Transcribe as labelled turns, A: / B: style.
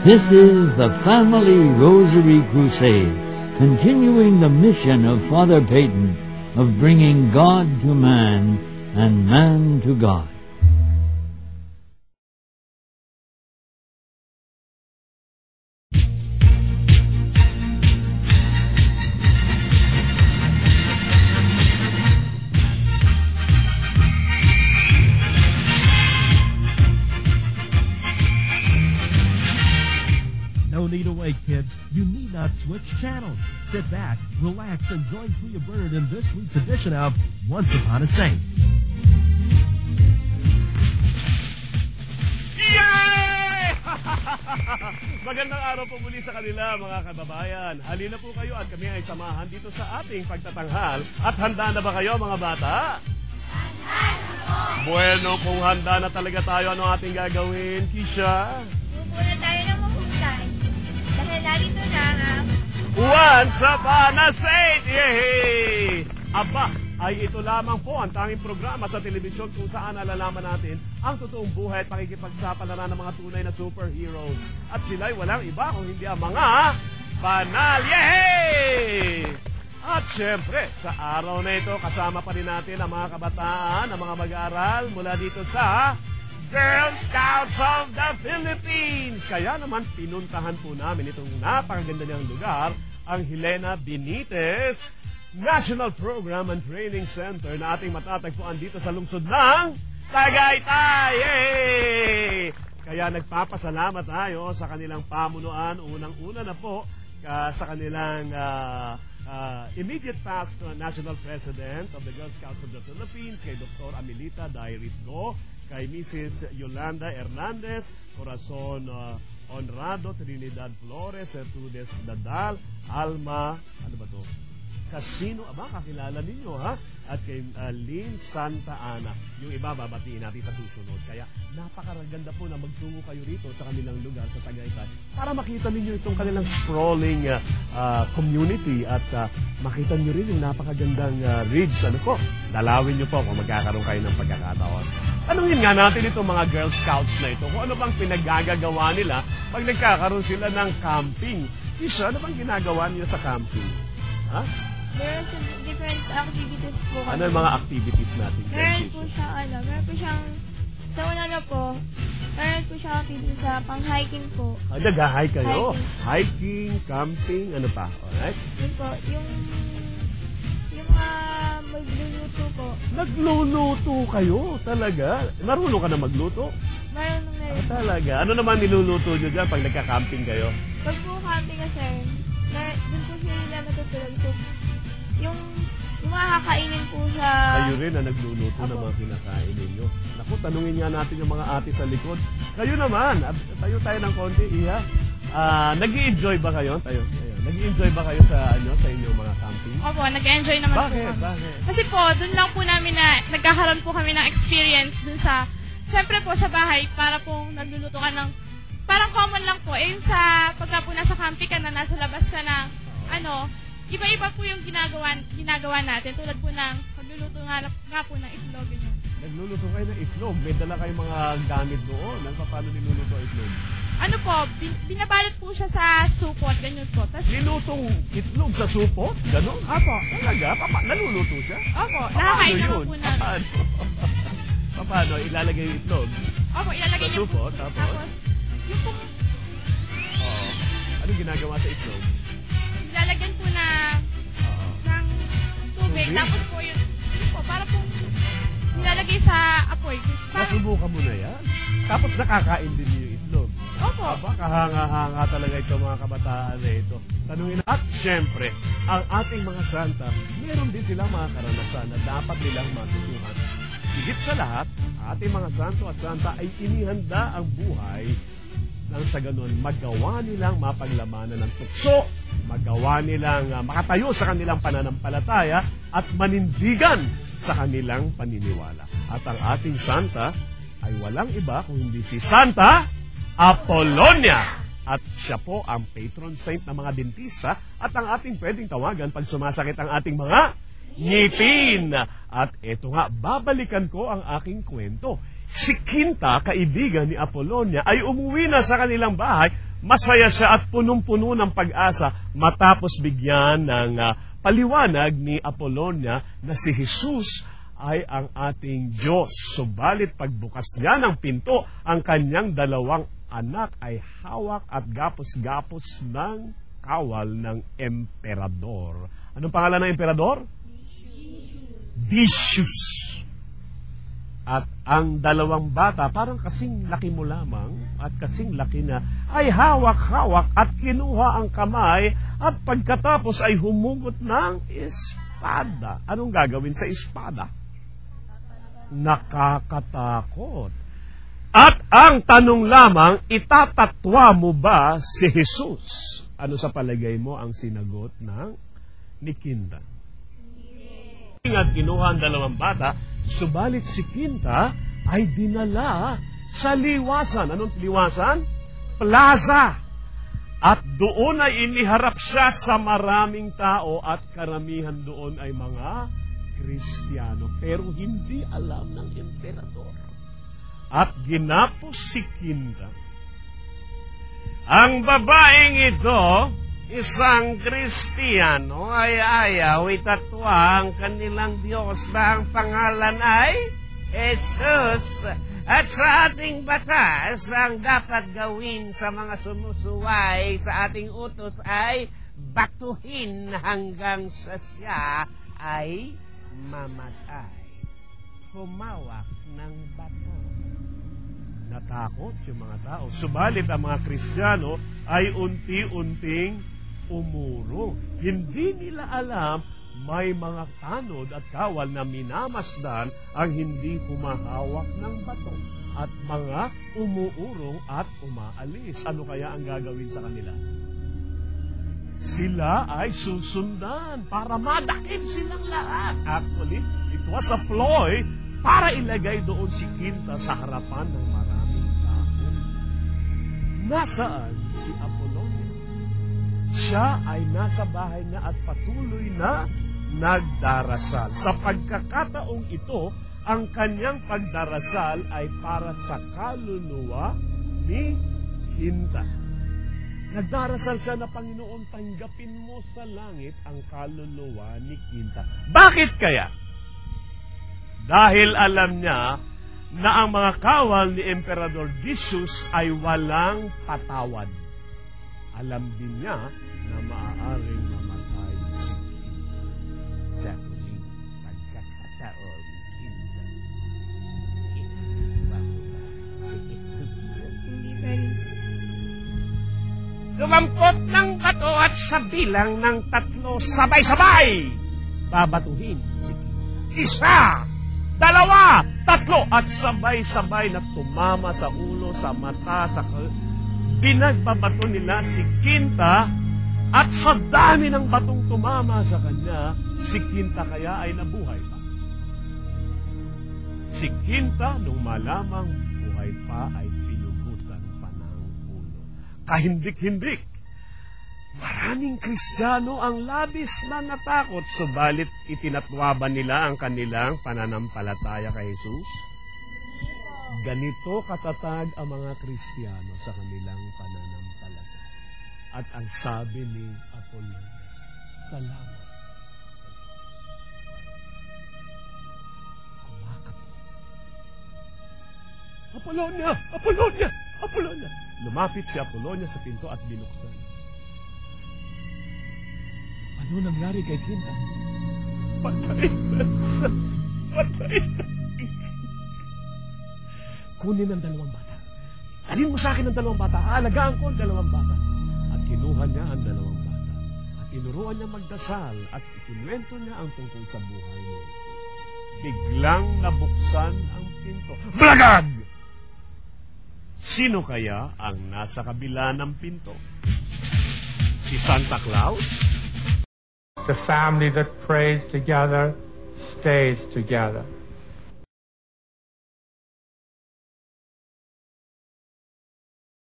A: This is the Family Rosary Crusade, continuing the mission of Father Peyton of bringing God to man and man to God.
B: No need to wait, kids. You need not switch channels. Sit back, relax, and join Kuya Bernard in this week's edition of Once Upon a Saint.
C: Yay! Magandang araw po muli sa kanila, mga kababayan. Halina po kayo at kami ay samahan dito sa ating pagtatanghal. At handa na ba kayo, mga bata? Handa na po! Bueno, kung handa na talaga tayo, ano ating gagawin, Kisha?
D: Muna tayo ng mahusay. Dahil narito na ang
C: Once Upon a Saint! Yay! Aba, ay ito lamang po ang tanging programa sa telebisyon kung saan nalalaman natin ang totoong buhay at pakikipagsapalaran ng mga tunay na superheroes. At sila'y walang iba kung hindi ang mga banal. Yay! At syempre, sa araw na ito, kasama pa rin natin ang mga kabataan, ang mga mag-aaral mula dito sa Girl Scouts of the Philippines. Kaya naman, pinuntahan po namin itong napakaganda niyang lugar, ang Helena Benitez National Program and Training Center na ating matatagpuan dito sa lungsod ng Tagaytay. Yay! Kaya nagpapasalamat tayo sa kanilang pamunuan. Unang-una na po sa kanilang immediate past National President of the Girl Scouts of the Philippines, kay Dr. Amelita Dairitgo, kay Mrs. Yolanda Hernandez, Corazon Honrado, Trinidad Flores, Ertudes Dadal, Alma, ano ba to? Casino, kakilala ninyo, ha? At kay Lynn Santa Ana. Yung iba, babatiin natin sa susunod. Kaya napakaraganda po na magtungo kayo rito sa kanilang lugar sa Tagaytay para makita ninyo itong kanilang sprawling community at makita nyo rin yung napakagandang ridge. Dalawin nyo po kung magkakaroon kayo ng pagkakataon. Tanungin nga natin itong mga Girl Scouts na ito kung ano bang pinaggagawa nila pag nagkakaroon sila ng camping. Isa, ano bang ginagawa niyo sa camping? Ha?
D: meron sa different activities po kami.
C: Ano yung mga activities natin?
D: Meron po siyang, sa una na po, meron po siyang activities sa pang-hiking po.
C: Nag-hike kayo? Hiking, camping, ano pa? Alright?
D: Yun po, yung magluluto po.
C: Nagluluto kayo? Talaga? Marunong ka na magluto?
D: Marunong na rin.
C: Talaga? Ano naman niluluto nyo dyan pag nagka-camping kayo?
D: Pag po camping kasi, dun po sila natutulog. So, yung mga kakainin po sa...
C: Kayo rin na nagluluto ng mga kinakain ninyo. Naku, tanungin nga natin yung mga ate sa likod. Kayo naman, tayo ng konti, Iha. Nag-i-enjoy ba kayo? Nag-i-enjoy ba kayo sa inyong mga camping?
E: Opo, nag-enjoy naman po kami.
C: Bakit?
E: Kasi po, dun lang po namin nagkakaroon po kami ng experience dun sa, syempre po sa bahay, para po nagluluto ka ng, parang common lang po. Eh, sa pagka po nasa camping ka na, nasa labas ka ng, iba-iba po yung ginagawa natin. Tulad po ng pagluluto nga po ng itlog. Ganyan.
C: Nagluluto kayo ng itlog. May dala kayong mga gamit doon. Paano niluluto itlog?
E: Ano po, binabalot po siya sa supot. Ganyan po.
C: Nilutong itlog sa supot? Ganon?
E: Opo.
C: Talaga? Naluluto siya?
E: Opo. Nakakain naman po namin.
C: Paano? Ilalagay yung itlog?
E: Opo, ilalagay
C: sa
E: niyo po.
C: supot? Tapos?
E: Yung po...
C: Oo. Anong ginagawa sa itlog?
E: Lalagyan po ng tubig. Tapos po yun po, para po nilalagay sa apoy.
C: Nasubukan mo na yan? Tapos nakakain din yung itlog.
E: Opo.
C: Kahanga-hanga talaga ito mga kabataan na ito. Tanungin na. At syempre, ang ating mga santa, meron din silang mga karanasan na dapat nilang matutuhan. Higit sa lahat, ating mga santo at santa ay inihanda ang buhay nang sa ganun, magawa nilang mapaglamanan ng tukso, magawa nilang makatayo sa kanilang pananampalataya at manindigan sa kanilang paniniwala. At ang ating santa ay walang iba kung hindi si Santa Apollonia. At siya po ang patron saint ng mga dentista at ang ating pwedeng tawagan pag sumasakit ang ating mga ngipin. At eto nga, babalikan ko ang aking kwento. Si Quinta, kaibigan ni Apolonia, ay umuwi na sa kanilang bahay. Masaya siya at punong-puno ng pag-asa matapos bigyan ng paliwanag ni Apolonia na si Jesus ay ang ating Diyos. Subalit pagbukas niya ng pinto, ang kanyang dalawang anak ay hawak at gapos-gapos ng kawal ng emperador. Anong pangalan ng emperador? Decius. At ang dalawang bata, parang kasing laki mo lamang at kasing laki na, ay hawak-hawak at kinuha ang kamay at pagkatapos ay humugot ng espada. Anong gagawin sa espada? Nakakatakot. At ang tanong lamang, itatatwa mo ba si Jesus? Ano sa palagay mo ang sinagot ni Quinta? At kinuha ang dalawang bata, subalit si Quinta ay dinala sa liwasan. Anong liwasan? Plaza. At doon ay iniharap siya sa maraming tao at karamihan doon ay mga Kristiyano. Pero hindi alam ng emperador. At ginapos si Quinta. Ang babaeng ito, isang Kristiyano, ay ayaw itatwa ang kanilang Diyos na ang pangalan ay Jesus. At sa ating batas, ang dapat gawin sa mga sumusuway sa ating utos ay batuhin hanggang sa siya ay mamatay. Humawak ng bato. Natakot yung mga tao. Subalit ang mga Kristiyano ay unti-unting umurong. Hindi nila alam may mga tanod at kawal na minamasdan ang hindi humahawak ng bato at mga umuurong at umaalis. Ano kaya ang gagawin sa kanila? Sila ay susundan para madakip silang lahat. Actually, it was a ploy para ilagay doon si Quinta sa harapan ng maraming tao. Nasaan si Apolonia? Siya ay nasa bahay na at patuloy na nagdarasal. Sa pagkakataong ito, ang kanyang pagdarasal ay para sa kaluluwa ni Quinta. Nagdarasal siya na, Panginoon, tanggapin mo sa langit ang kaluluwa ni Quinta. Bakit kaya? Dahil alam niya na ang mga kawal ni Emperador Decius ay walang patawad. Alam din niya na maaaring mamatay si Quinta. Sa huling pagkakataon, Quinta, itatwa si Jesus.
D: Hindi pa rin.
C: Lumampot ng bato at sa bilang ng 3, sabay-sabay babatuhin si Quinta. 1, 2, 3 at sabay-sabay na tumama sa ulo, sa mata, sa binagbabato nila si Quinta at sa dami ng batong tumama sa kanya, si Quinta kaya ay nabuhay pa. Si Quinta, nung malamang buhay pa, ay pinugutan pa ng ulo. Kahindik-hindik. Maraming Kristiyano ang labis na natakot, subalit itinatwa ba nila ang kanilang pananampalataya kay Jesus? Ganito katatag ang mga Kristiyano sa kanilang pananampalataya. At ang sabi ni Apolonia, salamat. Kumakato. Apolonia! Apolonia! Apolonia! Lumapit si Apolonia sa pinto at binuksan. Ano nangyari kay Quinta? Patay na siya. Patay na siya. Kunin ang 2 bata. Alin mo sa akin ang 2 bata. Aalagaan ko ang 2 bata. At kinuha niya ang 2 bata. At tinuruan niya magdasal. At ikinuwento niya ang tungkol sa buhay ni Jesus. Biglang nabuksan ang pinto. Blagag! Sino kaya ang nasa kabila ng pinto? Si Santa Claus?
F: The family that prays together stays together.